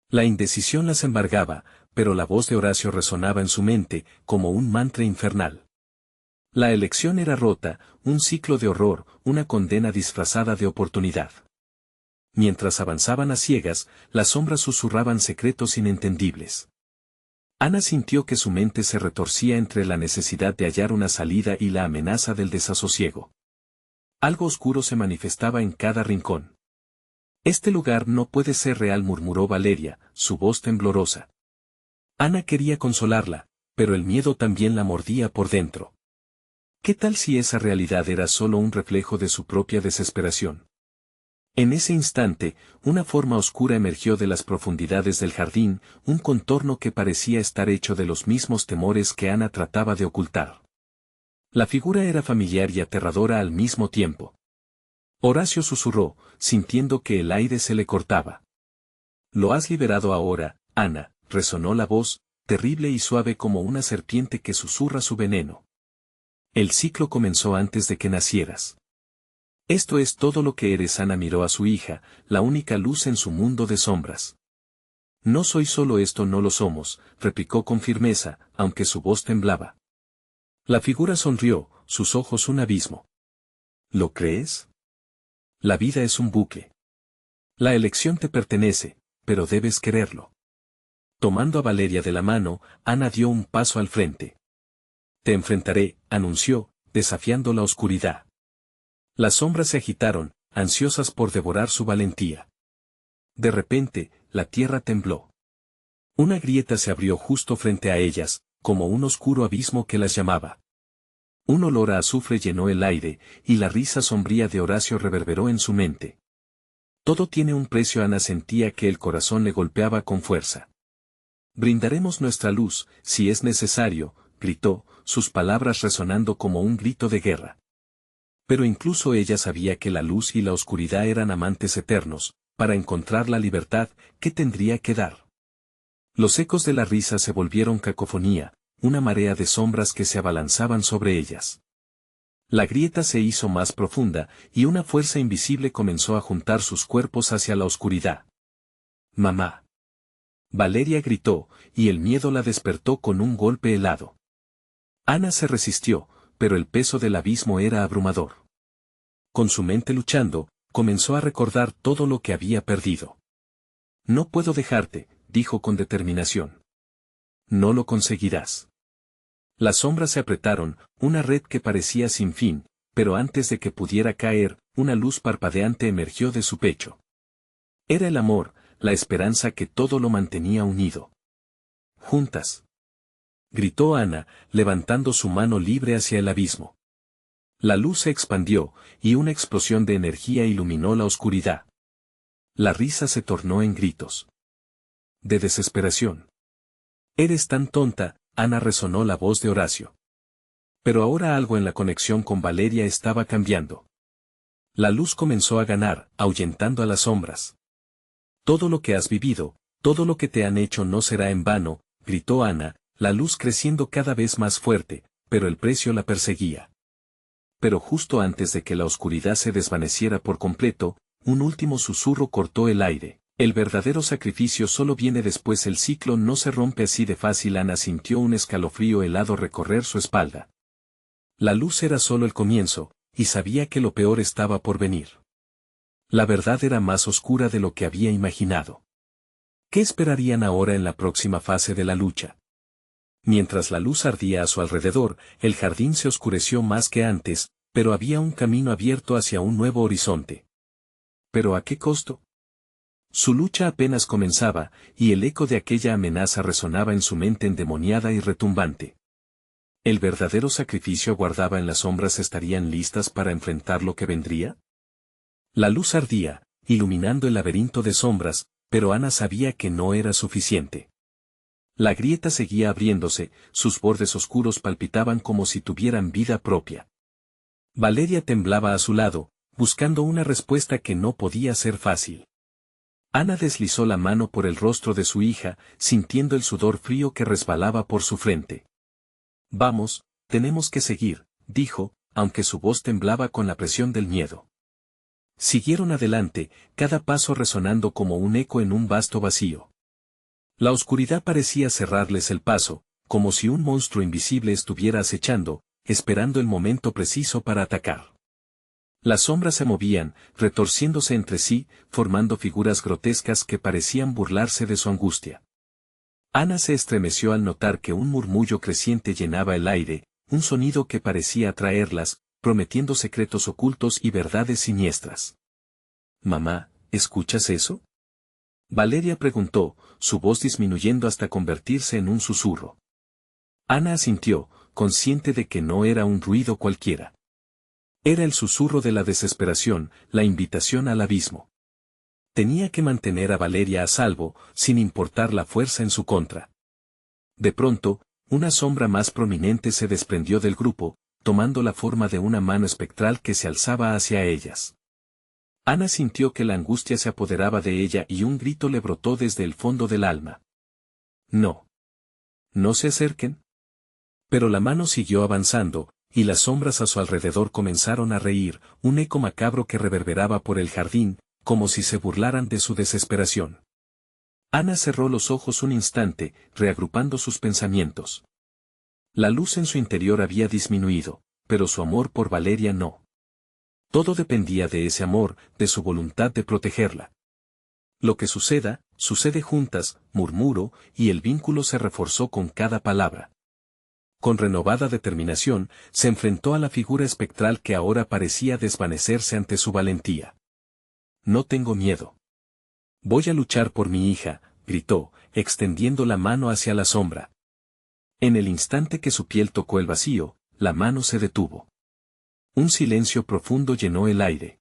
La indecisión las embargaba, pero la voz de Horacio resonaba en su mente, como un mantra infernal. La elección era rota, un ciclo de horror, una condena disfrazada de oportunidad. Mientras avanzaban a ciegas, las sombras susurraban secretos inentendibles. Ana sintió que su mente se retorcía entre la necesidad de hallar una salida y la amenaza del desasosiego. Algo oscuro se manifestaba en cada rincón. Este lugar no puede ser real, murmuró Valeria, su voz temblorosa. Ana quería consolarla, pero el miedo también la mordía por dentro. ¿Qué tal si esa realidad era solo un reflejo de su propia desesperación? En ese instante, una forma oscura emergió de las profundidades del jardín, un contorno que parecía estar hecho de los mismos temores que Ana trataba de ocultar. La figura era familiar y aterradora al mismo tiempo. Horacio susurró, sintiendo que el aire se le cortaba. «Lo has liberado ahora, Ana», resonó la voz, terrible y suave como una serpiente que susurra su veneno. «El ciclo comenzó antes de que nacieras. Esto es todo lo que eres». Ana miró a su hija, la única luz en su mundo de sombras. «No soy solo esto, no lo somos», replicó con firmeza, aunque su voz temblaba. La figura sonrió, sus ojos un abismo. «¿Lo crees? La vida es un bucle. La elección te pertenece, pero debes quererlo». Tomando a Valeria de la mano, Ana dio un paso al frente. «Te enfrentaré», anunció, desafiando la oscuridad. Las sombras se agitaron, ansiosas por devorar su valentía. De repente, la tierra tembló. Una grieta se abrió justo frente a ellas, como un oscuro abismo que las llamaba. Un olor a azufre llenó el aire, y la risa sombría de Horacio reverberó en su mente. Todo tiene un precio. Ana sentía que el corazón le golpeaba con fuerza. «Brindaremos nuestra luz, si es necesario», gritó, sus palabras resonando como un grito de guerra. Pero incluso ella sabía que la luz y la oscuridad eran amantes eternos. Para encontrar la libertad, ¿qué tendría que dar? Los ecos de la risa se volvieron cacofonía, una marea de sombras que se abalanzaban sobre ellas. La grieta se hizo más profunda, y una fuerza invisible comenzó a juntar sus cuerpos hacia la oscuridad. «Mamá». Valeria gritó, y el miedo la despertó con un golpe helado. Ana se resistió, pero el peso del abismo era abrumador. Con su mente luchando, comenzó a recordar todo lo que había perdido. «No puedo dejarte», dijo con determinación. «No lo conseguirás». Las sombras se apretaron, una red que parecía sin fin, pero antes de que pudiera caer, una luz parpadeante emergió de su pecho. Era el amor, la esperanza que todo lo mantenía unido. «Juntas», gritó Ana, levantando su mano libre hacia el abismo. La luz se expandió, y una explosión de energía iluminó la oscuridad. La risa se tornó en gritos de desesperación. «Eres tan tonta», Ana, resonó la voz de Horacio. Pero ahora algo en la conexión con Valeria estaba cambiando. La luz comenzó a ganar, ahuyentando a las sombras. «Todo lo que has vivido, todo lo que te han hecho no será en vano», gritó Ana, la luz creciendo cada vez más fuerte, pero el precio la perseguía. Pero justo antes de que la oscuridad se desvaneciera por completo, un último susurro cortó el aire. «El verdadero sacrificio solo viene después, el ciclo no se rompe así de fácil». Ana sintió un escalofrío helado recorrer su espalda. La luz era solo el comienzo, y sabía que lo peor estaba por venir. La verdad era más oscura de lo que había imaginado. ¿Qué esperarían ahora en la próxima fase de la lucha? Mientras la luz ardía a su alrededor, el jardín se oscureció más que antes, pero había un camino abierto hacia un nuevo horizonte. ¿Pero a qué costo? Su lucha apenas comenzaba, y el eco de aquella amenaza resonaba en su mente endemoniada y retumbante. ¿El verdadero sacrificio aguardaba en las sombras? ¿Estarían listas para enfrentar lo que vendría? La luz ardía, iluminando el laberinto de sombras, pero Ana sabía que no era suficiente. La grieta seguía abriéndose, sus bordes oscuros palpitaban como si tuvieran vida propia. Valeria temblaba a su lado, buscando una respuesta que no podía ser fácil. Ana deslizó la mano por el rostro de su hija, sintiendo el sudor frío que resbalaba por su frente. «Vamos, tenemos que seguir», dijo, aunque su voz temblaba con la presión del miedo. Siguieron adelante, cada paso resonando como un eco en un vasto vacío. La oscuridad parecía cerrarles el paso, como si un monstruo invisible estuviera acechando, esperando el momento preciso para atacar. Las sombras se movían, retorciéndose entre sí, formando figuras grotescas que parecían burlarse de su angustia. Ana se estremeció al notar que un murmullo creciente llenaba el aire, un sonido que parecía atraerlas, prometiendo secretos ocultos y verdades siniestras. «Mamá, ¿escuchas eso?», Valeria preguntó, su voz disminuyendo hasta convertirse en un susurro. Ana asintió, consciente de que no era un ruido cualquiera. Era el susurro de la desesperación, la invitación al abismo. Tenía que mantener a Valeria a salvo, sin importar la fuerza en su contra. De pronto, una sombra más prominente se desprendió del grupo, tomando la forma de una mano espectral que se alzaba hacia ellas. Ana sintió que la angustia se apoderaba de ella y un grito le brotó desde el fondo del alma. No. No se acerquen. Pero la mano siguió avanzando, y las sombras a su alrededor comenzaron a reír, un eco macabro que reverberaba por el jardín, como si se burlaran de su desesperación. Ana cerró los ojos un instante, reagrupando sus pensamientos. La luz en su interior había disminuido, pero su amor por Valeria no. Todo dependía de ese amor, de su voluntad de protegerla. Lo que suceda, sucede juntas, murmuró, y el vínculo se reforzó con cada palabra. Con renovada determinación, se enfrentó a la figura espectral que ahora parecía desvanecerse ante su valentía. No tengo miedo. Voy a luchar por mi hija, gritó, extendiendo la mano hacia la sombra. En el instante que su piel tocó el vacío, la mano se detuvo. Un silencio profundo llenó el aire.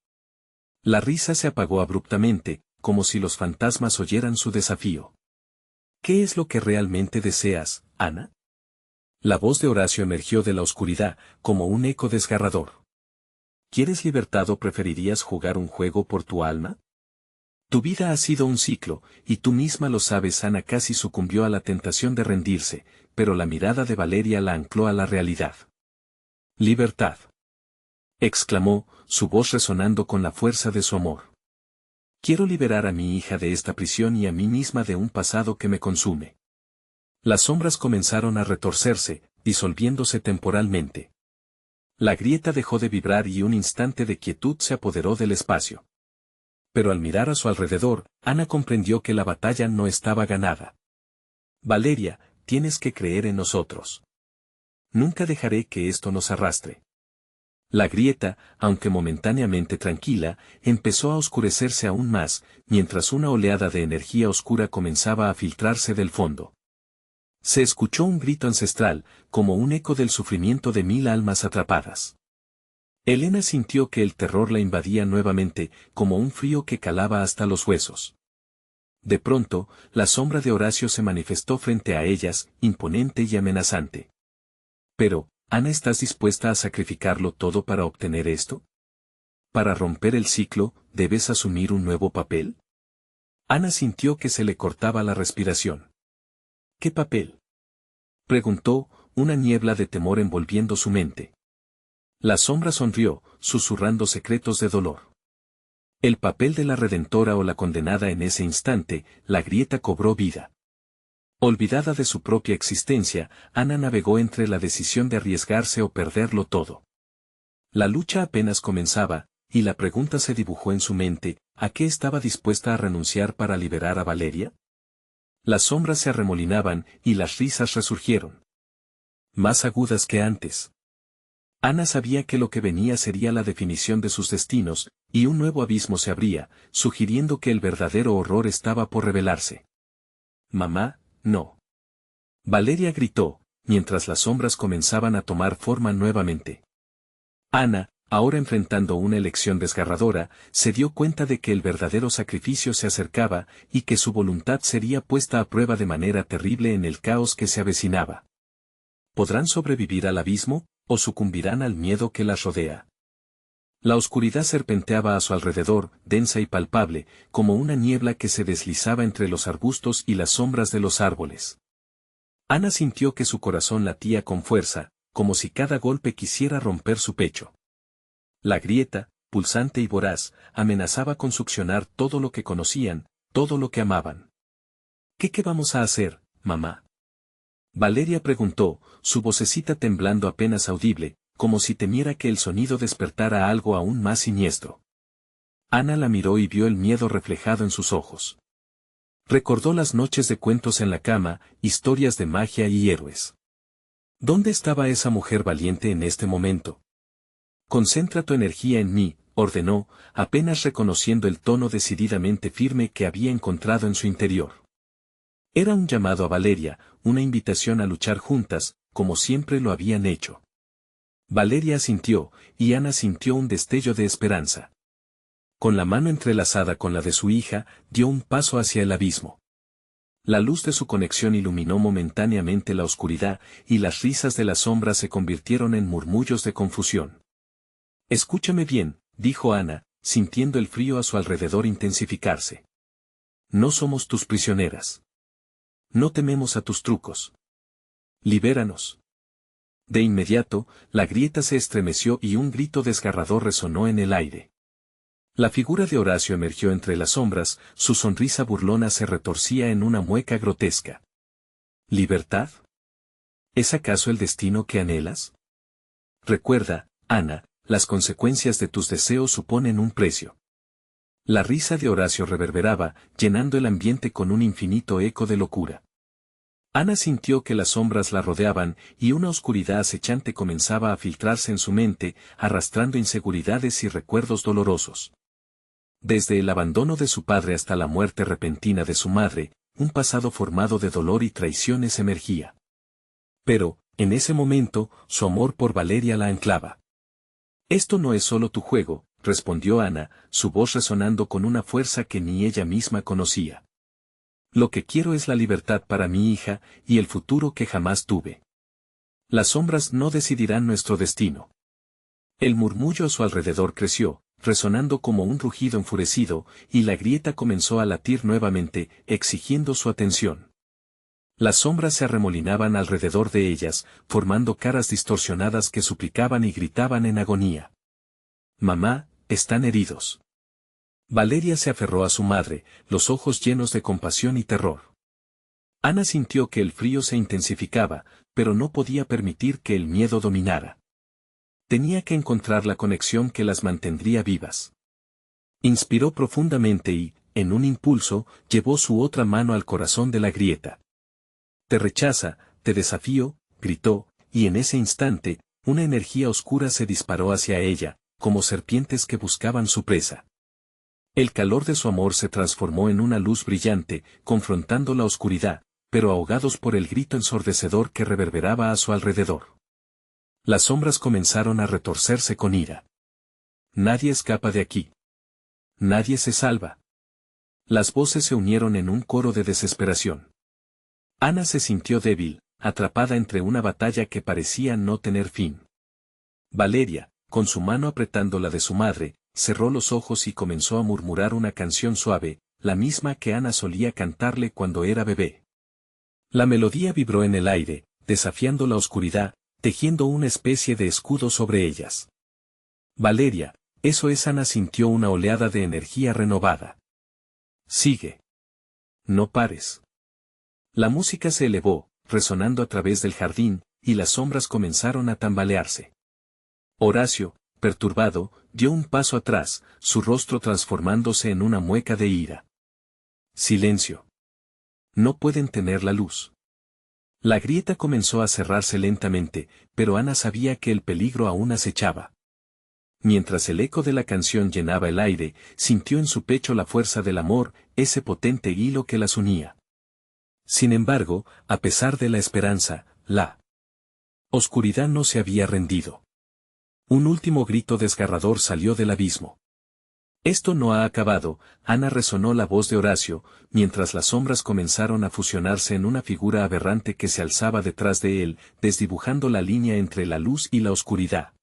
La risa se apagó abruptamente, como si los fantasmas oyeran su desafío. ¿Qué es lo que realmente deseas, Ana? La voz de Horacio emergió de la oscuridad, como un eco desgarrador. ¿Quieres libertad o preferirías jugar un juego por tu alma? Tu vida ha sido un ciclo, y tú misma lo sabes. Ana casi sucumbió a la tentación de rendirse, pero la mirada de Valeria la ancló a la realidad. Libertad. Exclamó, su voz resonando con la fuerza de su amor. Quiero liberar a mi hija de esta prisión y a mí misma de un pasado que me consume. Las sombras comenzaron a retorcerse, disolviéndose temporalmente. La grieta dejó de vibrar y un instante de quietud se apoderó del espacio. Pero al mirar a su alrededor, Ana comprendió que la batalla no estaba ganada. Valeria, tienes que creer en nosotros. Nunca dejaré que esto nos arrastre. La grieta, aunque momentáneamente tranquila, empezó a oscurecerse aún más, mientras una oleada de energía oscura comenzaba a filtrarse del fondo. Se escuchó un grito ancestral, como un eco del sufrimiento de 1000 almas atrapadas. Elena sintió que el terror la invadía nuevamente, como un frío que calaba hasta los huesos. De pronto, la sombra de Horacio se manifestó frente a ellas, imponente y amenazante. Pero, Ana, ¿estás dispuesta a sacrificarlo todo para obtener esto? ¿Para romper el ciclo, debes asumir un nuevo papel? Ana sintió que se le cortaba la respiración. ¿Qué papel? Preguntó, una niebla de temor envolviendo su mente. La sombra sonrió, susurrando secretos de dolor. El papel de la redentora o la condenada. En ese instante, la grieta cobró vida. Olvidada de su propia existencia, Ana navegó entre la decisión de arriesgarse o perderlo todo. La lucha apenas comenzaba, y la pregunta se dibujó en su mente, ¿a qué estaba dispuesta a renunciar para liberar a Valeria? Las sombras se arremolinaban, y las risas resurgieron. Más agudas que antes. Ana sabía que lo que venía sería la definición de sus destinos, y un nuevo abismo se abría, sugiriendo que el verdadero horror estaba por revelarse. Mamá, no. Valeria gritó, mientras las sombras comenzaban a tomar forma nuevamente. Ana, ahora enfrentando una elección desgarradora, se dio cuenta de que el verdadero sacrificio se acercaba, y que su voluntad sería puesta a prueba de manera terrible en el caos que se avecinaba. ¿Podrán sobrevivir al abismo, o sucumbirán al miedo que las rodea? La oscuridad serpenteaba a su alrededor, densa y palpable, como una niebla que se deslizaba entre los arbustos y las sombras de los árboles. Ana sintió que su corazón latía con fuerza, como si cada golpe quisiera romper su pecho. La grieta, pulsante y voraz, amenazaba con succionar todo lo que conocían, todo lo que amaban. ¿Qué vamos a hacer, mamá? Valeria preguntó, su vocecita temblando apenas audible, como si temiera que el sonido despertara algo aún más siniestro. Ana la miró y vio el miedo reflejado en sus ojos. Recordó las noches de cuentos en la cama, historias de magia y héroes. ¿Dónde estaba esa mujer valiente en este momento? Concentra tu energía en mí, ordenó, apenas reconociendo el tono decididamente firme que había encontrado en su interior. Era un llamado a Valeria, una invitación a luchar juntas, como siempre lo habían hecho. Valeria asintió, y Ana sintió un destello de esperanza. Con la mano entrelazada con la de su hija, dio un paso hacia el abismo. La luz de su conexión iluminó momentáneamente la oscuridad, y las risas de la sombra se convirtieron en murmullos de confusión. Escúchame bien, dijo Ana, sintiendo el frío a su alrededor intensificarse. No somos tus prisioneras. No tememos a tus trucos. Libéranos. De inmediato, la grieta se estremeció y un grito desgarrador resonó en el aire. La figura de Horacio emergió entre las sombras, su sonrisa burlona se retorcía en una mueca grotesca. ¿Libertad? ¿Es acaso el destino que anhelas? Recuerda, Ana, las consecuencias de tus deseos suponen un precio. La risa de Horacio reverberaba, llenando el ambiente con un infinito eco de locura. Ana sintió que las sombras la rodeaban, y una oscuridad acechante comenzaba a filtrarse en su mente, arrastrando inseguridades y recuerdos dolorosos. Desde el abandono de su padre hasta la muerte repentina de su madre, un pasado formado de dolor y traiciones emergía. Pero, en ese momento, su amor por Valeria la anclaba. Esto no es solo tu juego, respondió Ana, su voz resonando con una fuerza que ni ella misma conocía. Lo que quiero es la libertad para mi hija, y el futuro que jamás tuve. Las sombras no decidirán nuestro destino. El murmullo a su alrededor creció, resonando como un rugido enfurecido, y la grieta comenzó a latir nuevamente, exigiendo su atención. Las sombras se arremolinaban alrededor de ellas, formando caras distorsionadas que suplicaban y gritaban en agonía. Mamá, están heridos. Valeria se aferró a su madre, los ojos llenos de compasión y terror. Ana sintió que el frío se intensificaba, pero no podía permitir que el miedo dominara. Tenía que encontrar la conexión que las mantendría vivas. Inspiró profundamente y, en un impulso, llevó su otra mano al corazón de la grieta. Te rechaza, te desafío, gritó, y en ese instante, una energía oscura se disparó hacia ella, como serpientes que buscaban su presa. El calor de su amor se transformó en una luz brillante, confrontando la oscuridad, pero ahogados por el grito ensordecedor que reverberaba a su alrededor. Las sombras comenzaron a retorcerse con ira. Nadie escapa de aquí. Nadie se salva. Las voces se unieron en un coro de desesperación. Ana se sintió débil, atrapada entre una batalla que parecía no tener fin. Valeria, con su mano apretando la de su madre, cerró los ojos y comenzó a murmurar una canción suave, la misma que Ana solía cantarle cuando era bebé. La melodía vibró en el aire, desafiando la oscuridad, tejiendo una especie de escudo sobre ellas. Valeria, eso es. Ana sintió una oleada de energía renovada. Sigue. No pares. La música se elevó, resonando a través del jardín, y las sombras comenzaron a tambalearse. Horacio, perturbado, dio un paso atrás, su rostro transformándose en una mueca de ira. Silencio. No pueden tener la luz. La grieta comenzó a cerrarse lentamente, pero Ana sabía que el peligro aún acechaba. Mientras el eco de la canción llenaba el aire, sintió en su pecho la fuerza del amor, ese potente hilo que las unía. Sin embargo, a pesar de la esperanza, la oscuridad no se había rendido. Un último grito desgarrador salió del abismo. Esto no ha acabado, Ana, resonó la voz de Horacio, mientras las sombras comenzaron a fusionarse en una figura aberrante que se alzaba detrás de él, desdibujando la línea entre la luz y la oscuridad.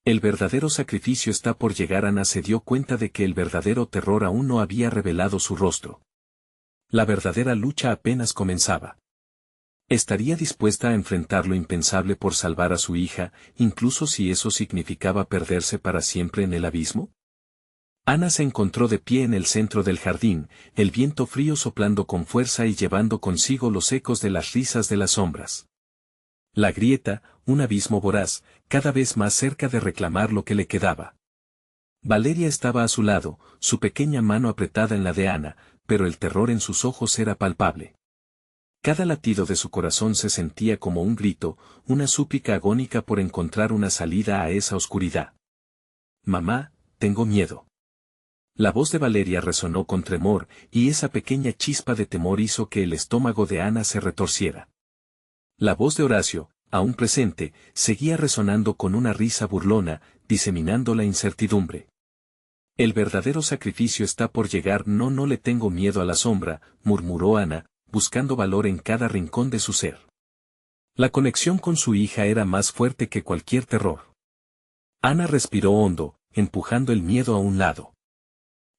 El verdadero sacrificio está por llegar. Ana se dio cuenta de que el verdadero terror aún no había revelado su rostro. La verdadera lucha apenas comenzaba. ¿Estaría dispuesta a enfrentar lo impensable por salvar a su hija, incluso si eso significaba perderse para siempre en el abismo? Ana se encontró de pie en el centro del jardín, el viento frío soplando con fuerza y llevando consigo los ecos de las risas de las sombras. La grieta, un abismo voraz, cada vez más cerca de reclamar lo que le quedaba. Valeria estaba a su lado, su pequeña mano apretada en la de Ana, pero el terror en sus ojos era palpable. Cada latido de su corazón se sentía como un grito, una súplica agónica por encontrar una salida a esa oscuridad. Mamá, tengo miedo. La voz de Valeria resonó con tremor, y esa pequeña chispa de temor hizo que el estómago de Ana se retorciera. La voz de Horacio, aún presente, seguía resonando con una risa burlona, diseminando la incertidumbre. El verdadero sacrificio está por llegar. No le tengo miedo a la sombra, murmuró Ana, buscando valor en cada rincón de su ser. La conexión con su hija era más fuerte que cualquier terror. Ana respiró hondo, empujando el miedo a un lado.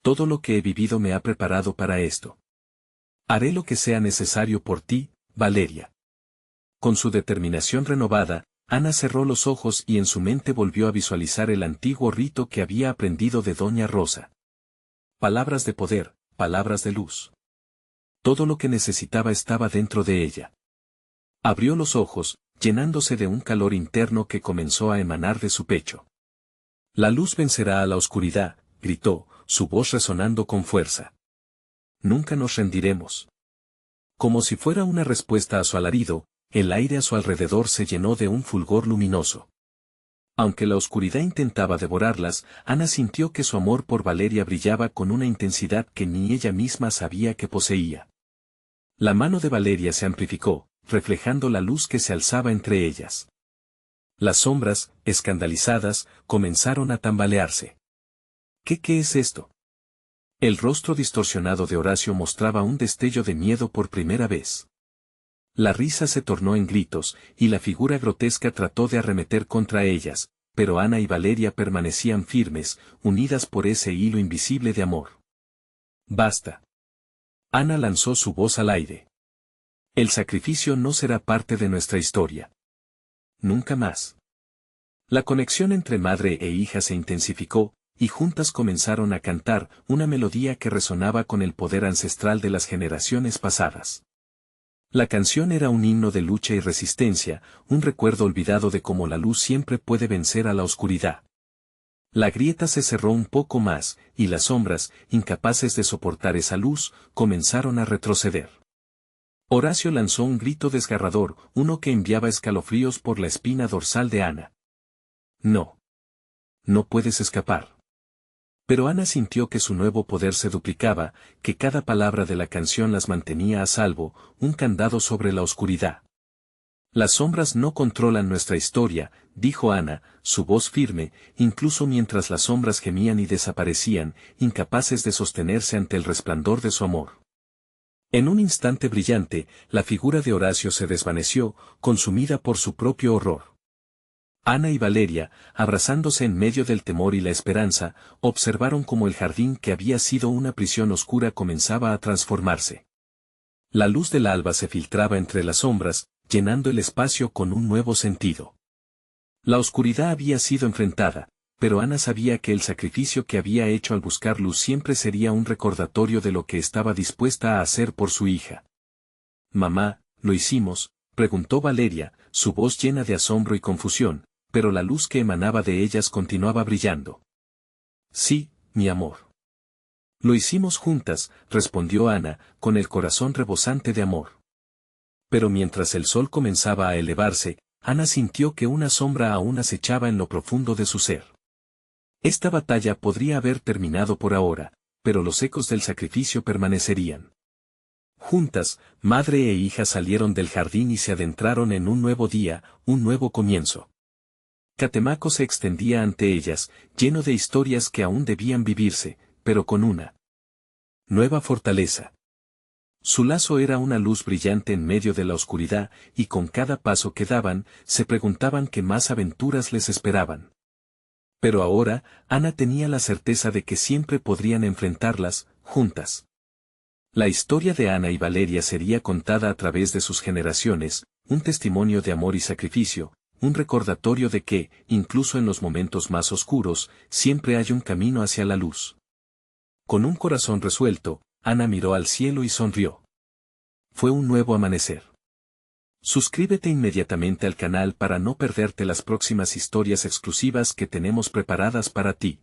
Todo lo que he vivido me ha preparado para esto. Haré lo que sea necesario por ti, Valeria. Con su determinación renovada, Ana cerró los ojos y en su mente volvió a visualizar el antiguo rito que había aprendido de Doña Rosa. Palabras de poder, palabras de luz. Todo lo que necesitaba estaba dentro de ella. Abrió los ojos, llenándose de un calor interno que comenzó a emanar de su pecho. La luz vencerá a la oscuridad, gritó, su voz resonando con fuerza. Nunca nos rendiremos. Como si fuera una respuesta a su alarido, el aire a su alrededor se llenó de un fulgor luminoso. Aunque la oscuridad intentaba devorarlas, Ana sintió que su amor por Valeria brillaba con una intensidad que ni ella misma sabía que poseía. La mano de Valeria se amplificó, reflejando la luz que se alzaba entre ellas. Las sombras, escandalizadas, comenzaron a tambalearse. ¿Qué es esto? El rostro distorsionado de Horacio mostraba un destello de miedo por primera vez. La risa se tornó en gritos, y la figura grotesca trató de arremeter contra ellas, pero Ana y Valeria permanecían firmes, unidas por ese hilo invisible de amor. Basta. Ana lanzó su voz al aire. El sacrificio no será parte de nuestra historia. Nunca más. La conexión entre madre e hija se intensificó, y juntas comenzaron a cantar una melodía que resonaba con el poder ancestral de las generaciones pasadas. La canción era un himno de lucha y resistencia, un recuerdo olvidado de cómo la luz siempre puede vencer a la oscuridad. La grieta se cerró un poco más, y las sombras, incapaces de soportar esa luz, comenzaron a retroceder. Horacio lanzó un grito desgarrador, uno que enviaba escalofríos por la espina dorsal de Ana. No. No puedes escapar. Pero Ana sintió que su nuevo poder se duplicaba, que cada palabra de la canción las mantenía a salvo, un candado sobre la oscuridad. Las sombras no controlan nuestra historia, dijo Ana, su voz firme, incluso mientras las sombras gemían y desaparecían, incapaces de sostenerse ante el resplandor de su amor. En un instante brillante, la figura de Horacio se desvaneció, consumida por su propio horror. Ana y Valeria, abrazándose en medio del temor y la esperanza, observaron cómo el jardín que había sido una prisión oscura comenzaba a transformarse. La luz del alba se filtraba entre las sombras, llenando el espacio con un nuevo sentido. La oscuridad había sido enfrentada, pero Ana sabía que el sacrificio que había hecho al buscar luz siempre sería un recordatorio de lo que estaba dispuesta a hacer por su hija. «Mamá, ¿lo hicimos?», preguntó Valeria, su voz llena de asombro y confusión, pero la luz que emanaba de ellas continuaba brillando. «Sí, mi amor. Lo hicimos juntas», respondió Ana, con el corazón rebosante de amor. Pero mientras el sol comenzaba a elevarse, Ana sintió que una sombra aún acechaba en lo profundo de su ser. Esta batalla podría haber terminado por ahora, pero los ecos del sacrificio permanecerían. Juntas, madre e hija salieron del jardín y se adentraron en un nuevo día, un nuevo comienzo. Catemaco se extendía ante ellas, lleno de historias que aún debían vivirse, pero con una nueva fortaleza. Su lazo era una luz brillante en medio de la oscuridad, y con cada paso que daban, se preguntaban qué más aventuras les esperaban. Pero ahora, Ana tenía la certeza de que siempre podrían enfrentarlas, juntas. La historia de Ana y Valeria sería contada a través de sus generaciones, un testimonio de amor y sacrificio, un recordatorio de que, incluso en los momentos más oscuros, siempre hay un camino hacia la luz. Con un corazón resuelto, Ana miró al cielo y sonrió. Fue un nuevo amanecer. Suscríbete inmediatamente al canal para no perderte las próximas historias exclusivas que tenemos preparadas para ti.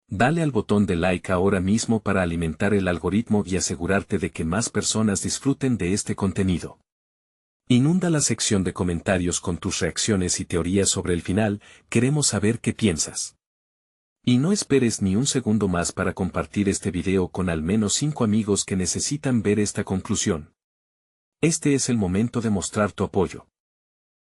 Dale al botón de like ahora mismo para alimentar el algoritmo y asegurarte de que más personas disfruten de este contenido. Inunda la sección de comentarios con tus reacciones y teorías sobre el final, queremos saber qué piensas. Y no esperes ni un segundo más para compartir este video con al menos 5 amigos que necesitan ver esta conclusión. Este es el momento de mostrar tu apoyo.